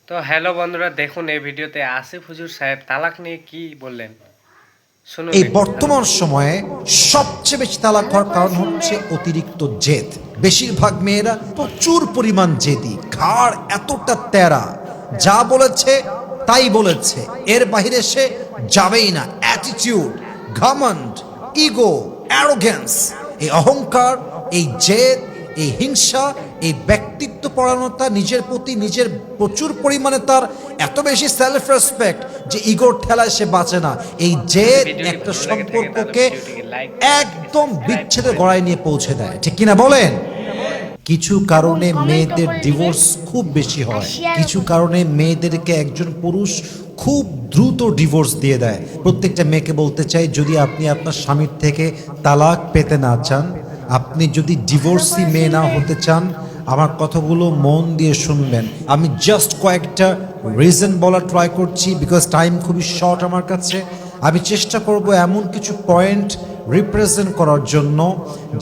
তো হ্যালো বন্ধুরা, দেখুন এই ভিডিওতে আসিফ হুজুর সাহেব তালাক নিয়ে কি বললেন, শুনুন এই একটু। বর্তমান সময়ে সবচেয়ে বেশি তালাক হওয়ার কারণ হচ্ছে অতিরিক্ত জেদ। বেশিরভাগ মেয়েরা প্রচুর পরিমাণ জেদি, ঘাড় এতটা তেরা, যা বলেছে তাই বলেছে, এর বাইরে সে যাবেই না। অ্যাটিটিউড, ঘমন্ড, ইগো, অ্যারোগেন্স, এই অহংকার, এই জেদ, এই হিংসা, এই ব্যক্তিত্ব পরায়ণতা, নিজের প্রতি নিজের প্রচুর পরিমাণে তার এত বেশি সেলফ রেসপেক্ট যে ইগোর ঠেলায় সে বাঁচে না। এই জেদ ভিডিওটি একটা ভালো লেগে থাকে তাহলে সম্পর্ককে ভিডিওটিকে লাইক করবেন, একদম সাবস্ক্রাইব বিচ্ছেদের করবেন। গড়ায় নিয়ে পৌঁছে দেয়, ঠিক কিনা বলেন? কিছু কারণে মেয়েদের করে ডিভোর্স দিবেন খুব বেশি আর হয়, শেয়ার কিছু করবেন। কারণে মেয়েদেরকে একজন পুরুষ খুব দ্রুত ডিভোর্স দিয়ে দেয়। প্রত্যেকটা মেয়েকে বলতে চাই, যদি আপনি আপনার স্বামীর থেকে তালাক পেতে না চান, আপনি যদি ডিভোর্সি মেয়ে না হতে চান, আমার কথাগুলো মন দিয়ে শুনবেন। আমি জাস্ট কয়েকটা রিজন বলা ট্রাই করছি, বিকজ টাইম খুবই শর্ট আমার কাছে। আমি চেষ্টা করব এমন কিছু পয়েন্ট রিপ্রেজেন্ট করার জন্য,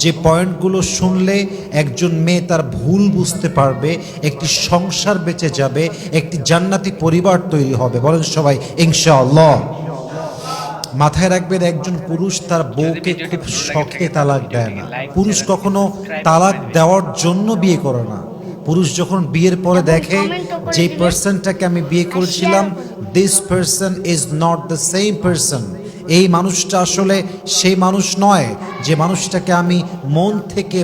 যে পয়েন্টগুলো শুনলে একজন মেয়ে তার ভুল বুঝতে পারবে, একটি সংসার বেঁচে যাবে, একটি জান্নাতি পরিবার তৈরি হবে। বলেন সবাই ইনশাআল্লাহ। মাথায় রাখবেন, একজন পুরুষ তার বউকে খুব শখে তালাক দেয় না। পুরুষ কখনো তালাক দেওয়ার জন্য বিয়ে করে না। পুরুষ যখন বিয়ের পরে দেখে যে পার্সনটাকে আমি বিয়ে করেছিলাম, this person is not the same person, এই মানুষটা আসলে সেই মানুষ নয় যে মানুষটাকে আমি মন থেকে